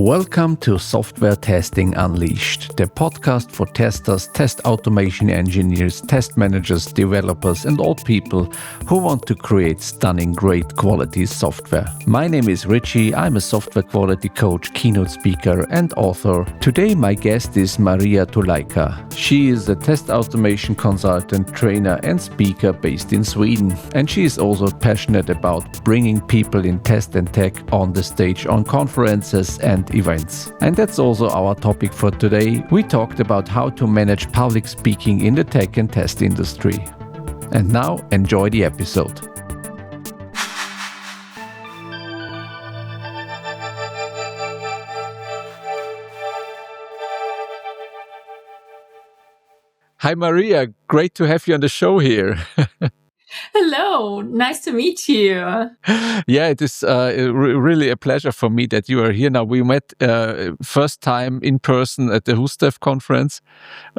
Welcome to Software Testing Unleashed, the podcast for testers, test automation engineers, test managers, developers, and all people who want to create stunning, great quality software. My name is Richie. I'm a software quality coach, keynote speaker, and author. Today, my guest is Maria Tulaika. She is a test automation consultant, trainer, and speaker based in Sweden. And she is also passionate about bringing people in test and tech on the stage on conferences and events. And that's also our topic for today. We talked about how to manage public speaking in the tech and test industry. And now, enjoy the episode. Hi, Maria. Great to have you on the show here. Hello, nice to meet you. Yeah, it is really a pleasure for me that you are here now. We met first time in person at the Hustev conference,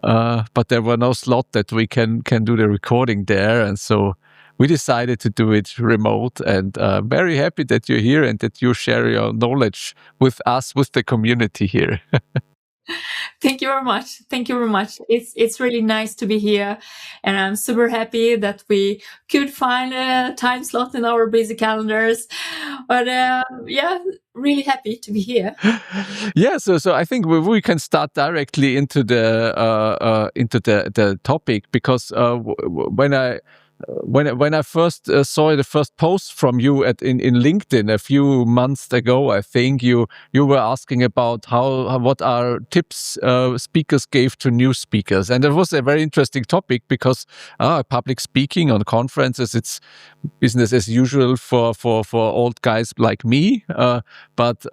but there were no slot that we can do the recording there, and so we decided to do it remote. And very happy that you're here and that you share your knowledge with us, with the community here. Thank you very much. Thank you very much. It's really nice to be here, and I'm super happy that we could find a time slot in our busy calendars. But yeah, really happy to be here. Yeah, so I think we can start directly into the topic, because when I first saw the first post from you in LinkedIn a few months ago, I think you were asking about what are tips speakers gave to new speakers, and it was a very interesting topic because public speaking on conferences, it's business as usual for old guys like me. But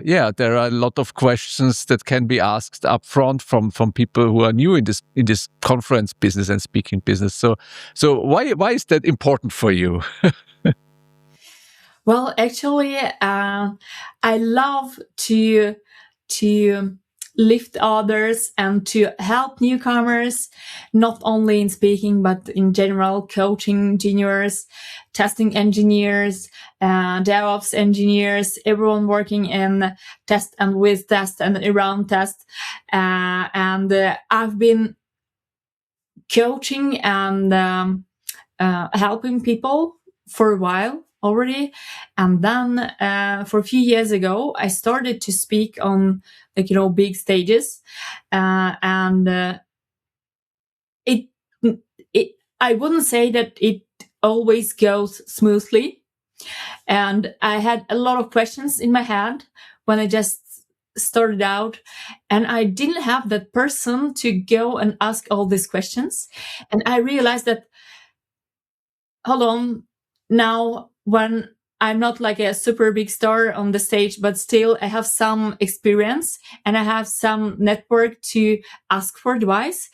yeah, there are a lot of questions that can be asked up front from people who are new in this conference business and speaking business. So why is that important for you? Well, actually, I love to lift others and to help newcomers, not only in speaking, but in general, coaching juniors, testing engineers, DevOps engineers, everyone working in test and with test and around test. And I've been coaching and helping people for a while already. And then for a few years ago, I started to speak on big stages. And I wouldn't say that it always goes smoothly. And I had a lot of questions in my head when I just started out, and I didn't have that person to go and ask all these questions. And I realized that, hold on, now when I'm not like a super big star on the stage, but still I have some experience and I have some network to ask for advice.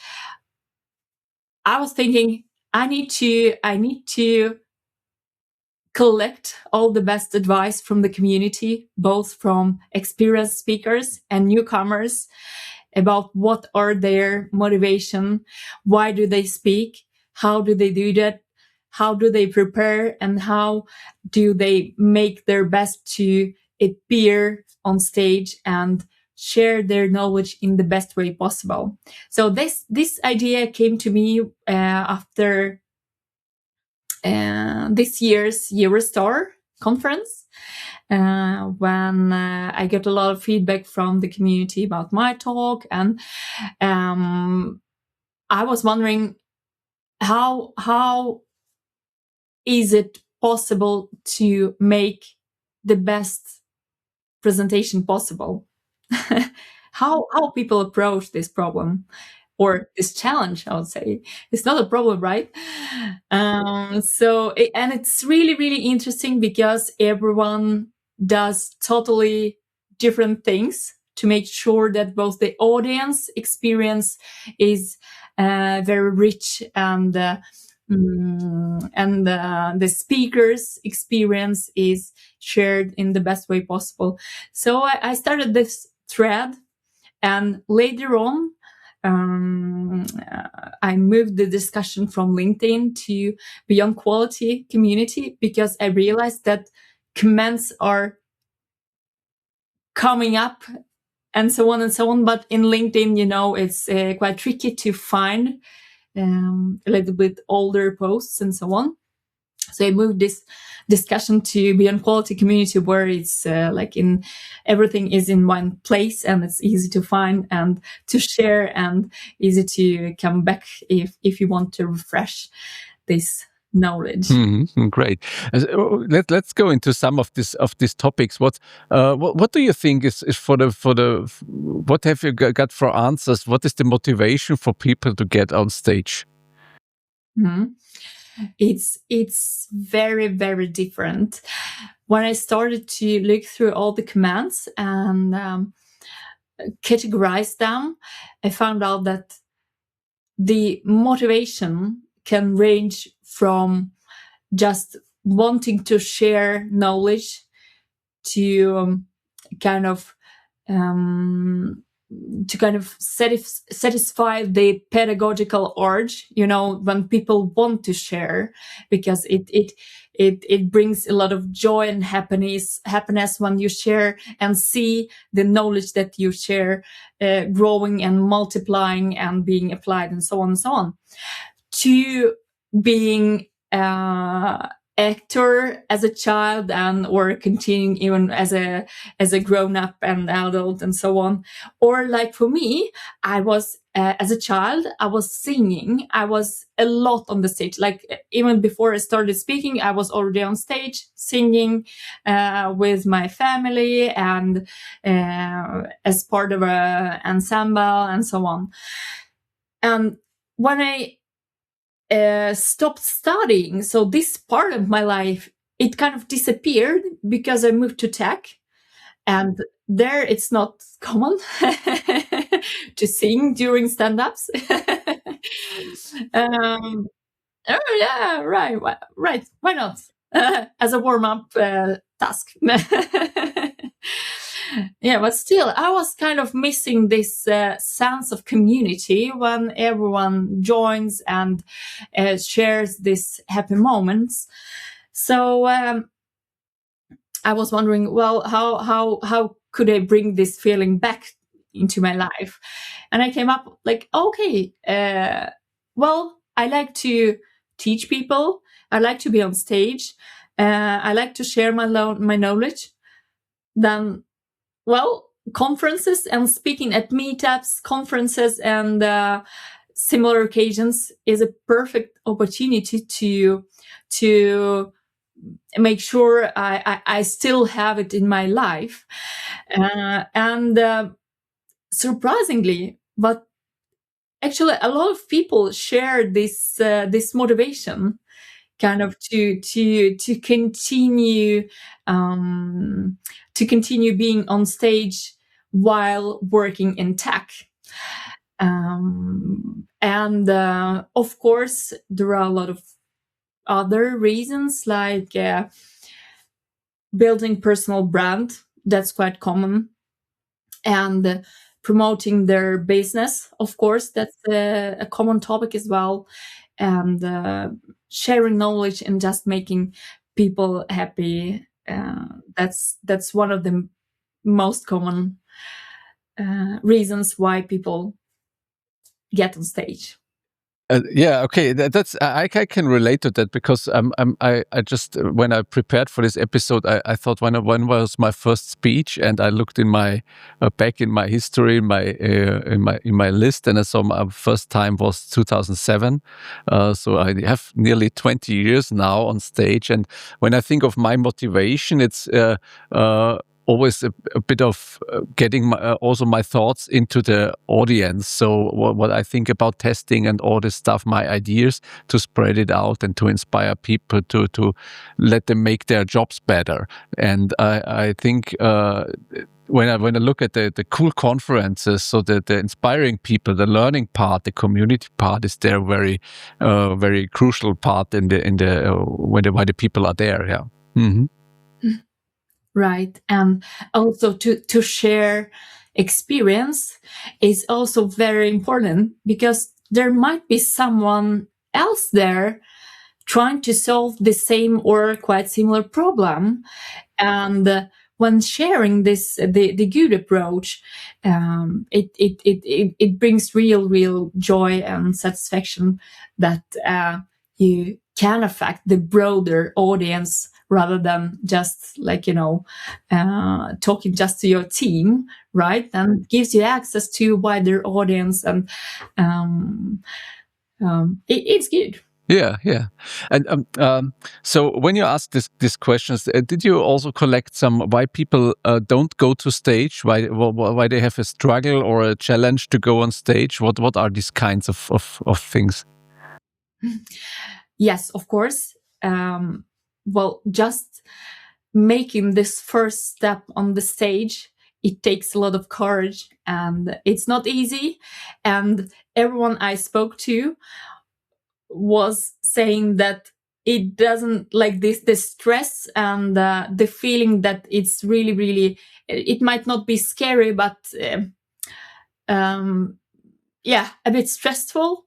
I was thinking I need to collect all the best advice from the community, both from experienced speakers and newcomers, about what are their motivation, why do they speak, how do they do that, how do they prepare, and how do they make their best to appear on stage and share their knowledge in the best way possible. So this idea came to me after this year's Eurostar conference, when I got a lot of feedback from the community about my talk, and I was wondering how is it possible to make the best presentation possible? how people approach this problem or this challenge, I would say. It's not a problem, right? And it's really, really interesting because everyone does totally different things to make sure that both the audience experience is very rich and the speaker's experience is shared in the best way possible. So I started this thread, and later on, I moved the discussion from LinkedIn to Beyond Quality community because I realized that comments are coming up and so on and so on. But in LinkedIn, it's quite tricky to find a little bit older posts and so on. So I moved this discussion to Beyond Quality community, where it's everything is in one place, and it's easy to find and to share, and easy to come back if you want to refresh this knowledge. Great. Let's go into some of these topics. What do you think is for the what have you got for answers? What is the motivation for people to get on stage? It's very, very different. When I started to look through all the commands and categorize them, I found out that the motivation can range from just wanting to share knowledge to kind of satisfy the pedagogical urge, when people want to share, because it brings a lot of joy and happiness when you share and see the knowledge that you share growing and multiplying and being applied and so on and so on. To being actor as a child or continuing even as a grown-up and adult and so on. Or like for me, I was as a child, I was singing. I was a lot on the stage. Like even before I started speaking, I was already on stage singing with my family and as part of a ensemble and so on. And when I stopped studying, so this part of my life, it kind of disappeared because I moved to tech, and there it's not common to sing during stand-ups. Oh yeah, right. Why not? As a warm-up task. Yeah, but still, I was kind of missing this sense of community when everyone joins and shares these happy moments. So I was wondering, well, how could I bring this feeling back into my life? And I came up like, okay, well, I like to teach people. I like to be on stage. I like to share my knowledge. Then, well, conferences and speaking at meetups, conferences, and similar occasions is a perfect opportunity to make sure I still have it in my life. And surprisingly, but actually a lot of people share this motivation, kind of to continue being on stage while working in tech. And of course, there are a lot of other reasons, like building personal brand. That's quite common. And promoting their business, of course, that's a common topic as well. And sharing knowledge and just making people happy. That's one of the most common reasons why people get on stage. Yeah, okay. That's I can relate to that, because I just when I prepared for this episode, I thought when was my first speech, and I looked in my back in my history, in my list, and I saw my first time was 2007. So I have nearly 20 years now on stage, and when I think of my motivation, it's always a bit of getting also my thoughts into the audience. So what I think about testing and all this stuff, my ideas, to spread it out and to inspire people to let them make their jobs better. And I think when I look at the cool conferences, so the inspiring people, the learning part, the community part is there very very crucial part in the when the people are there. Yeah. Mm-hmm. Right. And also to share experience is also very important, because there might be someone else there trying to solve the same or quite similar problem. And when sharing this, the good approach, it brings real joy and satisfaction that you can affect the broader audience rather than just like, talking just to your team, right? And gives you access to wider audience, and it's good. Yeah. And so when you ask these questions, did you also collect some why people don't go to stage? Why they have a struggle or a challenge to go on stage? What are these kinds of things? Yes, of course. Well, just making this first step on the stage, it takes a lot of courage, and it's not easy. And everyone I spoke to was saying that it doesn't like the stress and the feeling that it's really, it might not be scary, but yeah, a bit stressful.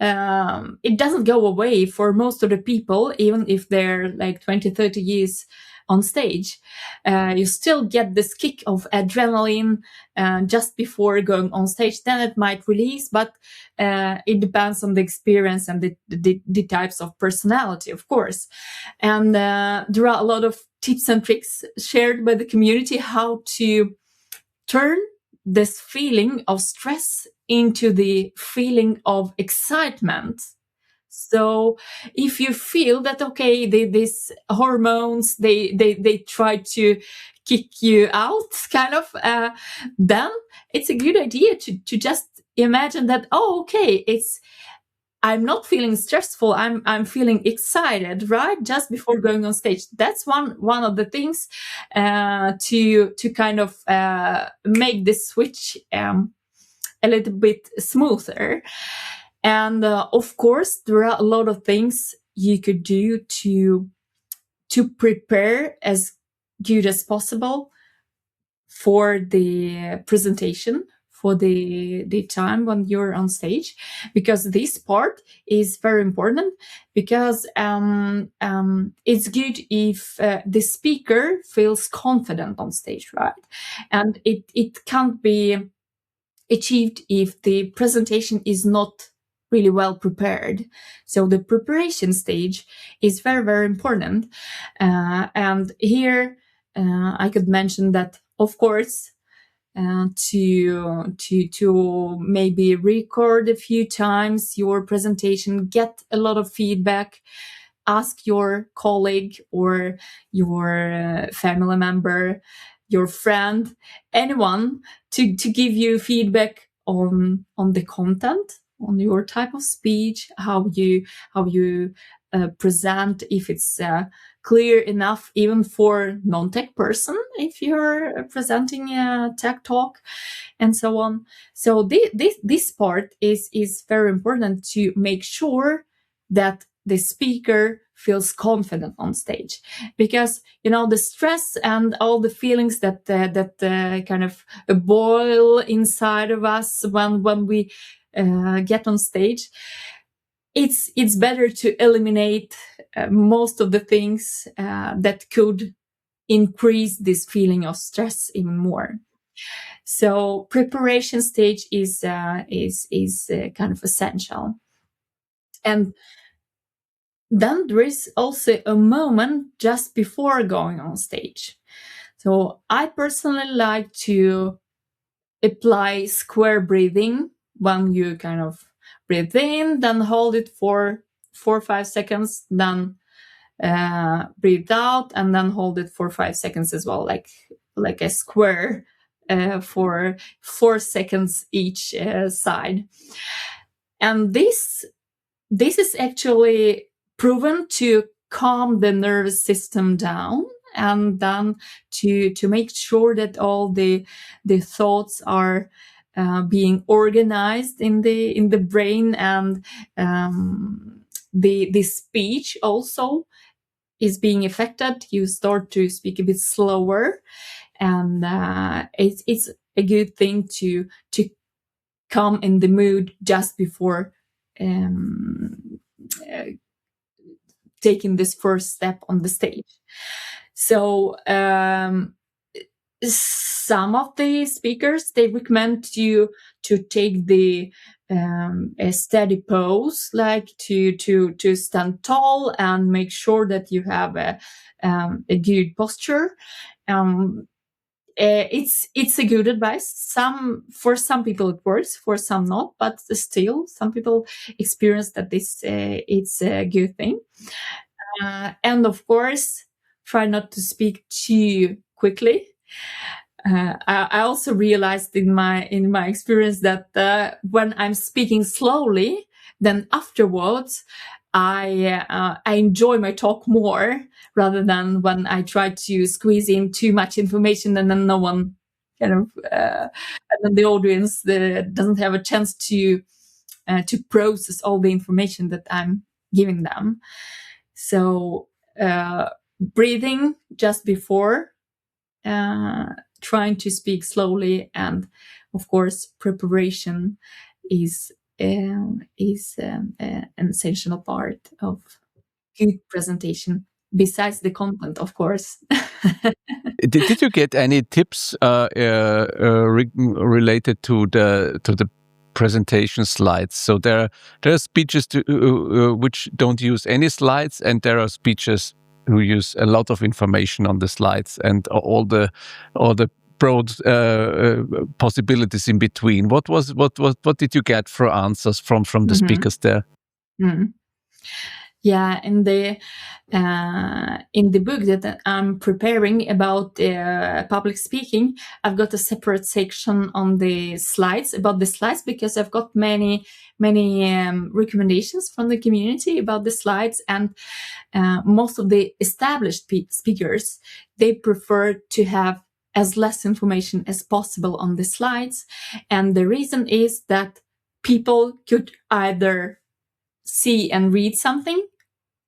It doesn't go away for most of the people, even if they're like 20-30 years on stage. You still get this kick of adrenaline just before going on stage. Then it might release, but it depends on the experience and the types of personality, of course. And there are a lot of tips and tricks shared by the community how to turn this feeling of stress into the feeling of excitement. So if you feel that, okay, these hormones, they try to kick you out kind of, then it's a good idea to just imagine that, oh, okay, I'm not feeling stressful. I'm feeling excited, right? Just before going on stage. That's one of the things to kind of make this switch a little bit smoother. And of course, there are a lot of things you could do to prepare as good as possible for the presentation, for the time when you're on stage, because this part is very important, because it's good if the speaker feels confident on stage, right? And it can't be achieved if the presentation is not really well prepared. So the preparation stage is very important. And here I could mention that, of course, to maybe record a few times your presentation, get a lot of feedback, ask your colleague or your family member, your friend, anyone to give you feedback on the content, on your type of speech, how you present, if it's clear enough even for non-tech person, if you're presenting a tech talk, and so on. So this part is very important to make sure that the speaker feels confident on stage, because the stress and all the feelings that kind of boil inside of us when we get on stage, it's better to eliminate most of the things that could increase this feeling of stress even more. So preparation stage is kind of essential. And then there is also a moment just before going on stage. So I personally like to apply square breathing, when you kind of breathe in, then hold it for 4 or 5 seconds, then breathe out, and then hold it for 5 seconds as well, like a square for 4 seconds each side. And this is actually proven to calm the nervous system down, and then to make sure that all the thoughts are being organized in the brain, and the speech also is being affected. You start to speak a bit slower, and it's a good thing to come in the mood just before taking this first step on the stage. So some of the speakers, they recommend you to take the a steady pose, like to stand tall and make sure that you have a good posture. It's a good advice. For some people it works, for some not, but still some people experience that it's a good thing. And of course, try not to speak too quickly. I also realized in my experience that when I'm speaking slowly, then afterwards I enjoy my talk more, rather than when I try to squeeze in too much information and then no one and then the audience doesn't have a chance to process all the information that I'm giving them. So breathing just before, trying to speak slowly, and of course preparation is an essential part of good presentation, besides the content, of course. Did you get any tips related to the presentation slides? So there are speeches which don't use any slides, and there are speeches who use a lot of information on the slides and all the broad possibilities in between. What did you get for answers from the speakers there? Mm. Yeah, in the book that I'm preparing about public speaking, I've got a separate section on the slides, about the slides, because I've got many recommendations from the community about the slides, and most of the established speakers, they prefer to have as less information as possible on the slides, and the reason is that people could either see and read something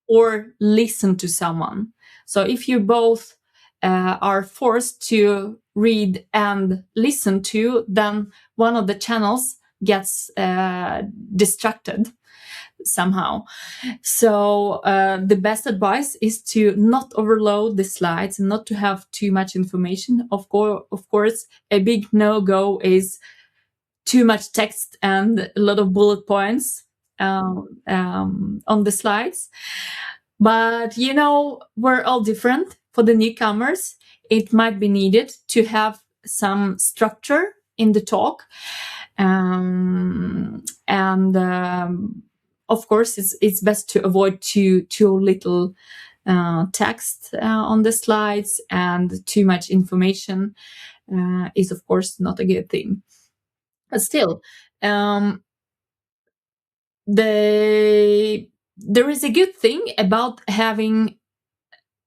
or listen to someone. So if you both are forced to read and listen to, then one of the channels gets distracted somehow. So the best advice is to not overload the slides and not to have too much information. Of course, a big no-go is too much text and a lot of bullet points on the slides. But we're all different. For the newcomers, it might be needed to have some structure in the talk, and of course it's best to avoid too little text on the slides, and too much information is of course not a good thing. But still, there is a good thing about having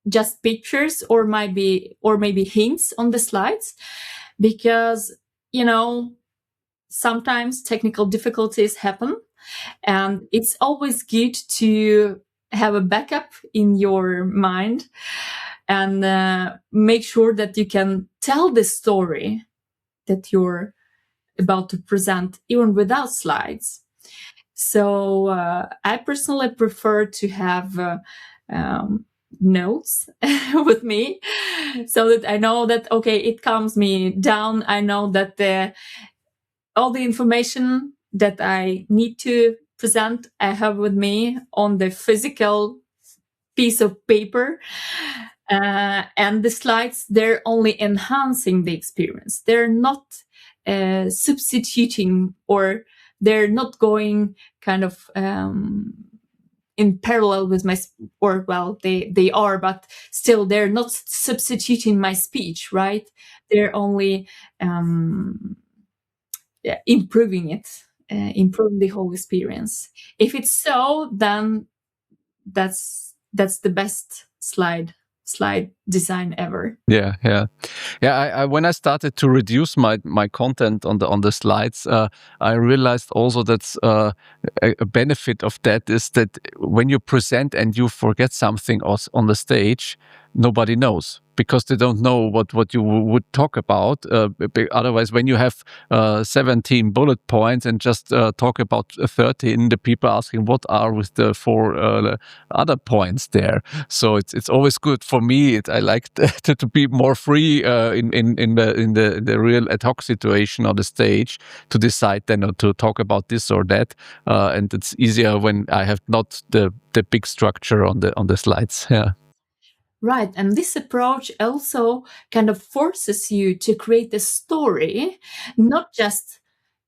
just pictures or maybe hints on the slides, because sometimes technical difficulties happen, and it's always good to have a backup in your mind, and make sure that you can tell the story that you're about to present even without slides. So I personally prefer to have notes with me, so that I know that, okay, it calms me down. I know that all the information that I need to present, I have with me on the physical piece of paper. And the slides, they're only enhancing the experience. They're not substituting, or they're not going kind of in parallel with my, or well, they are, but still they're not substituting my speech, right? They're only improving it, improving the whole experience. If it's so, then that's the best slide design ever. Yeah. I when I started to reduce my content on the slides, I realized also that's a benefit of that is that when you present and you forget something on the stage, nobody knows. because they don't know what you would talk about. Otherwise, when you have 17 bullet points and just talk about 13, the people asking what are with the 4 other points there. So it's always good for me. I like to be more free in the real ad hoc situation or the stage to decide then to talk about this or that, and it's easier when I have not the big structure on the slides. Yeah. Right. And this approach also kind of forces you to create a story, not just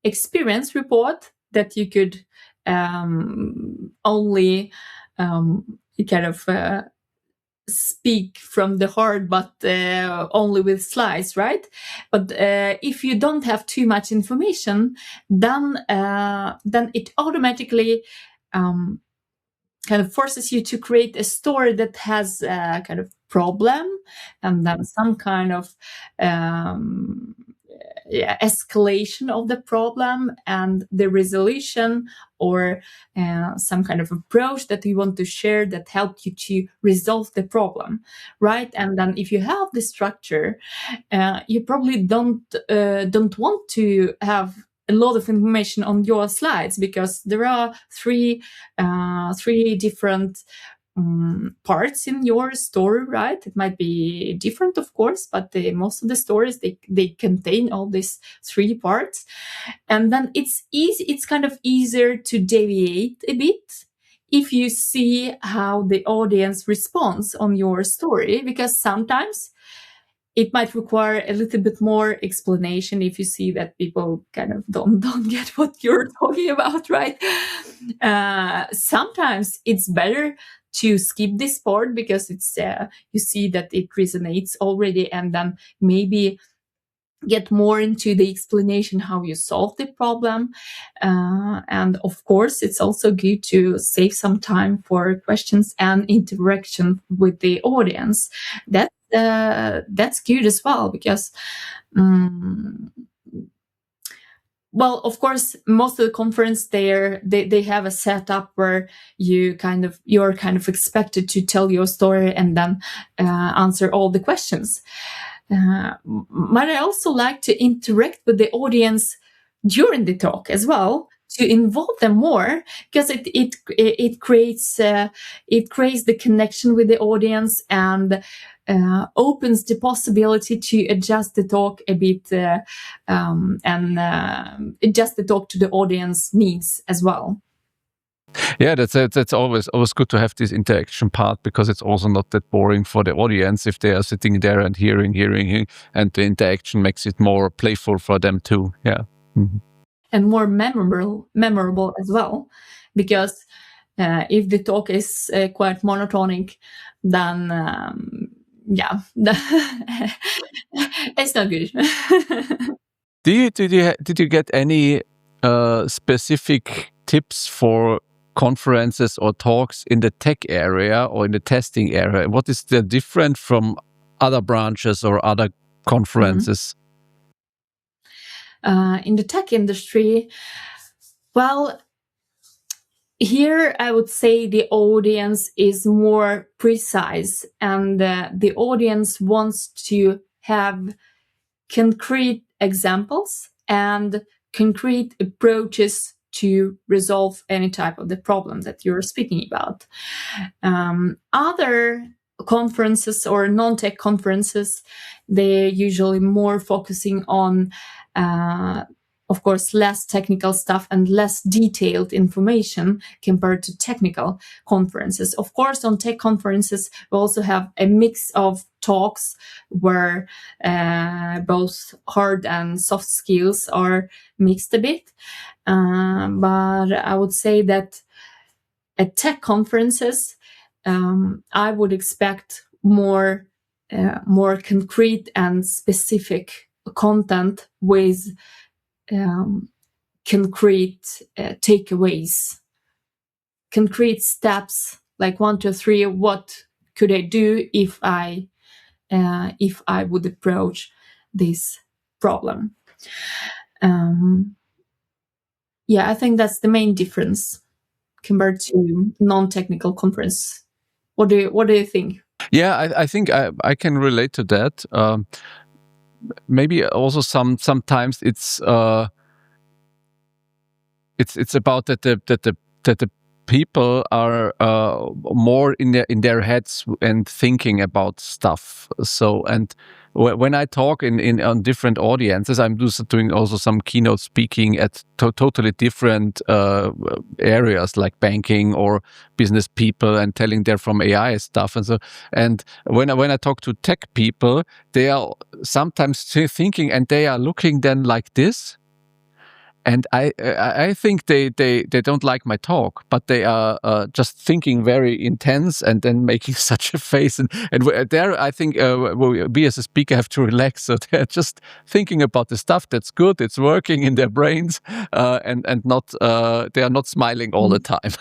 experience report that you could only kind of speak from the heart, but only with slides, right? But if you don't have too much information, then it automatically kind of forces you to create a story that has a kind of problem and then some kind of escalation of the problem and the resolution, or some kind of approach that you want to share that help you to resolve the problem, right? And then if you have the structure, you probably don't want to have a lot of information on your slides, because there are three different parts in your story, right? It might be different, of course, but most of the stories they contain all these 3 parts, and then it's kind of easier to deviate a bit if you see how the audience responds on your story, because sometimes it might require a little bit more explanation if you see that people kind of don't get what you're talking about, right? Sometimes it's better to skip this part because it's you see that it resonates already, and then maybe get more into the explanation how you solve the problem. And of course, it's also good to save some time for questions and interaction with the audience. That's good as well, because well, of course, most of the conference they have a setup where you're kind of expected to tell your story and then answer all the questions. But I also like to interact with the audience during the talk as well, to involve them more, because it creates the connection with the audience and opens the possibility to adjust the talk a bit and adjust the talk to the audience needs as well. Yeah, that's always good to have this interaction part, because it's also not that boring for the audience if they are sitting there and hearing, and the interaction makes it more playful for them too. Yeah. Mm-hmm. And more memorable as well, because if the talk is quite monotonic, then yeah, it's not good. Did you get any specific tips for conferences or talks in the tech area or in the testing area? What is the different from other branches or other conferences? In the tech industry, well, here I would say the audience is more precise, and the audience wants to have concrete examples and concrete approaches to resolve any type of the problem that you're speaking about. Other conferences or non-tech conferences, they're usually more focusing on of course, less technical stuff and less detailed information compared to technical conferences. Of course, on tech conferences, we also have a mix of talks where both hard and soft skills are mixed a bit. But I would say that at tech conferences, I would expect more concrete and specific content with concrete takeaways, concrete steps, like 1, 2, 3. What could I do if I would approach this problem? Yeah, I think that's the main difference compared to non-technical conference. What do you think? Yeah, I think I can relate to that. Maybe also sometimes it's about that the people are more in their heads and thinking about stuff. So and when I talk in on different audiences, I'm just doing also some keynote speaking at totally different areas like banking or business people, and telling they're from AI stuff. And so, and when I talk to tech people, they are sometimes thinking, and they are looking then like this, and I think they don't like my talk, but they are just thinking very intense and then making such a face. And there, I think we as a speaker have to relax. So they're just thinking about the stuff that's good, it's working in their brains, and not they are not smiling all the time.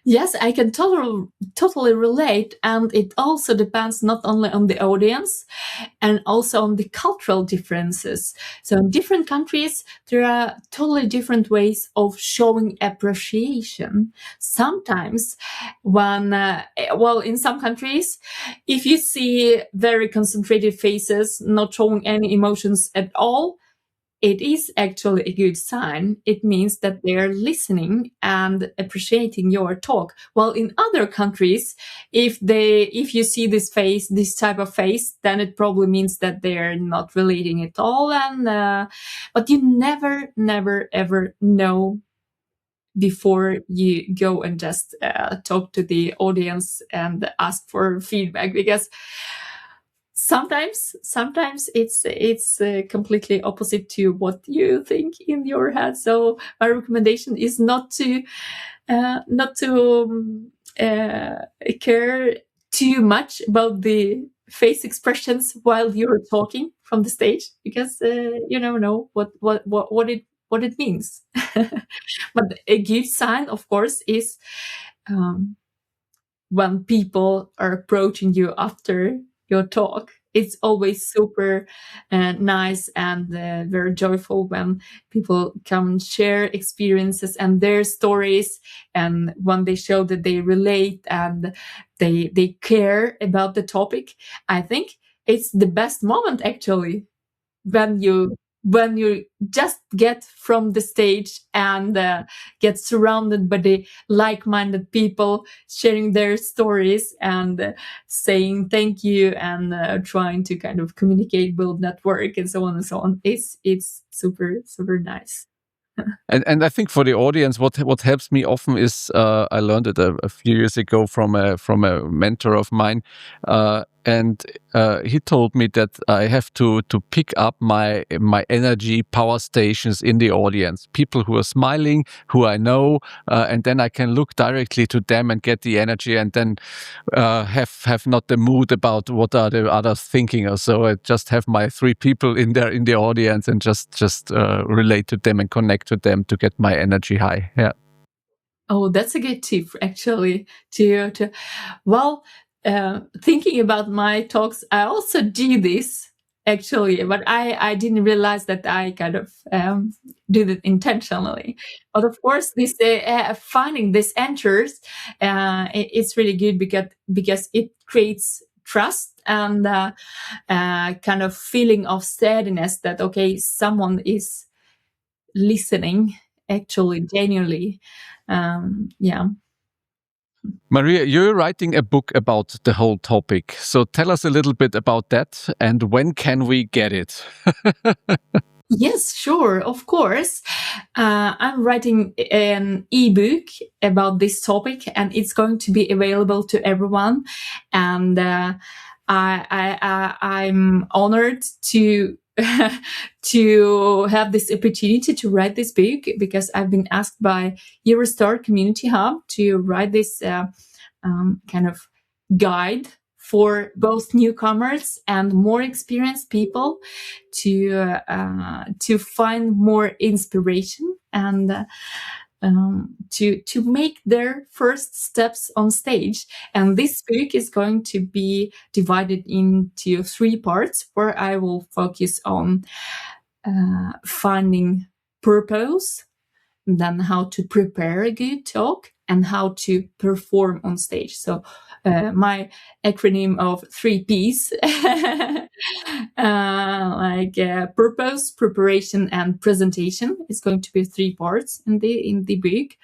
Yes, I can totally relate, and it also depends not only on the audience and also on the cultural differences. So in different countries, there are totally different ways of showing appreciation. Sometimes well, in some countries, if you see very concentrated faces, not showing any emotions at all, it is actually a good sign. It means that they're listening and appreciating your talk. While in other countries, if you see this type of face, then it probably means that they're not relating at all. And but you never ever know before you go and just talk to the audience and ask for feedback, because sometimes it's completely opposite to what you think in your head. So my recommendation is not to care too much about the face expressions while you're talking from the stage, because you never know what it means. But a good sign, of course, is um, when people are approaching you after your talk. It's always super nice and very joyful when people come and share experiences and their stories, and when they show that they relate and they care about the topic. I think it's the best moment, actually, when you just get from the stage and get surrounded by the like-minded people sharing their stories and saying thank you and trying to kind of communicate, build network, and so on and so on. It's super super nice. And I think for the audience, what helps me often is I learned it a few years ago from a mentor of mine, and he told me that I have to pick up my energy power stations in the audience, people who are smiling, who I know, and then I can look directly to them and get the energy, and then have not the mood about what are the others thinking or so. I just have my three people in there in the audience and just relate to them and connect to them to get my energy high. Yeah. Oh, that's a good tip, actually. To well, thinking about my talks, I also do this, actually, but I didn't realize that I kind of did it intentionally. But of course, this finding these answers, it's really good because it creates trust and kind of feeling of steadiness that, okay, someone is listening, actually, genuinely. Yeah. Maria, you're writing a book about the whole topic. So tell us a little bit about that, and when can we get it? Yes, sure, of course. I'm writing an ebook about this topic, and it's going to be available to everyone. And I'm honored to to have this opportunity to write this book, because I've been asked by Eurostar Community Hub to write this kind of guide for both newcomers and more experienced people to find more inspiration and to make their first steps on stage. And this book is going to be divided into 3 parts, where I will focus on finding purpose, then how to prepare a good talk, and how to perform on stage. So my acronym of 3Ps, purpose, preparation, and presentation is going to be 3 parts in the book,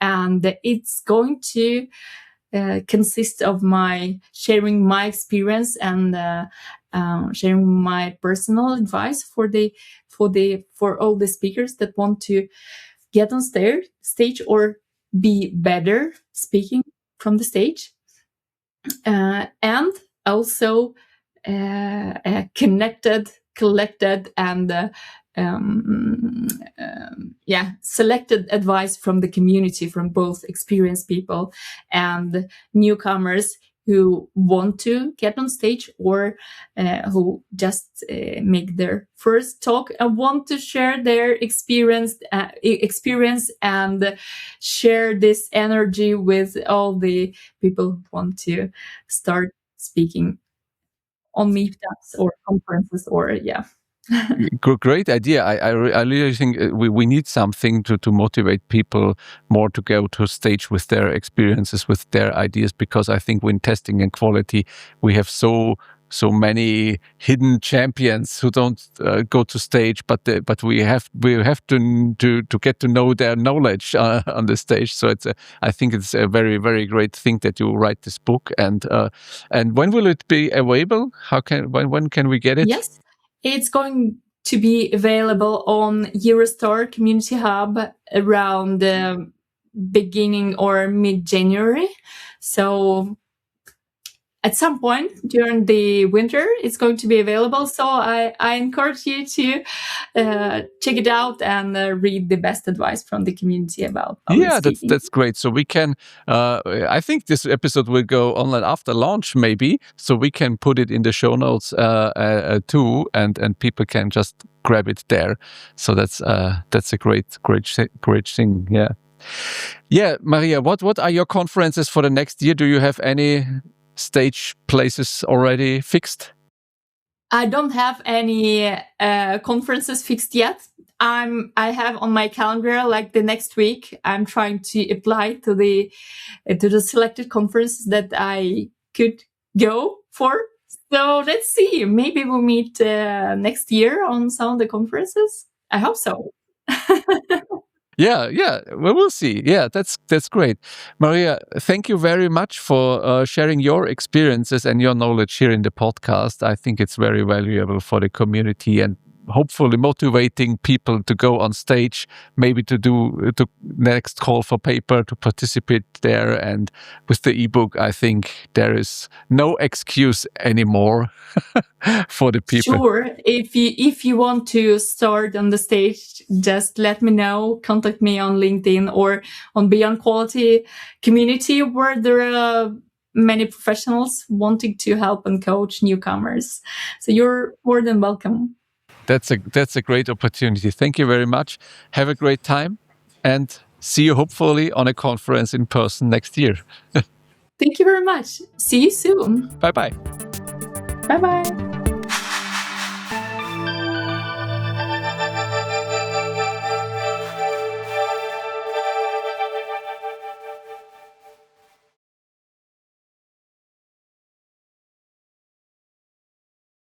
and it's going to consist of my sharing my experience and sharing my personal advice for all the speakers that want to get on stage or be better speaking from the stage, and also connected, collected, and selected advice from the community, from both experienced people and newcomers who want to get on stage or who just make their first talk and want to share their experience and share this energy with all the people who want to start speaking on meetups or conferences or Great idea. I really think we need something to motivate people more to go to stage with their experiences, with their ideas, because I think when testing and quality, we have so many hidden champions who don't go to stage, but we have to get to know their knowledge on the stage. So I think it's a very, very great thing that you write this book. And when will it be available? When can we get it? Yes, it's going to be available on Eurostar Community Hub around the beginning or mid-January. So at some point during the winter, it's going to be available. So I encourage you to check it out and read the best advice from the community about speaking. That's great. So we can, I think this episode will go online after launch, maybe. So we can put it in the show notes too, and people can just grab it there. So that's a great thing. Yeah, Maria. What are your conferences for the next year? Do you have any stage places already fixed? I don't have any conferences fixed yet. I have on my calendar, like the next week, I'm trying to apply to the selected conferences that I could go for. So let's see. Maybe we'll meet next year on some of the conferences. I hope so. Yeah, well, we'll see. Yeah, that's great. Maria, thank you very much for sharing your experiences and your knowledge here in the podcast. I think it's very valuable for the community and hopefully motivating people to go on stage, maybe to do the next call for paper, to participate there. And with the ebook, I think there is no excuse anymore for the people. Sure. If you want to start on the stage, just let me know. Contact me on LinkedIn or on Beyond Quality community, where there are many professionals wanting to help and coach newcomers. So you're more than welcome. That's a great opportunity. Thank you very much. Have a great time and see you hopefully on a conference in person next year. Thank you very much. See you soon. Bye-bye. Bye-bye.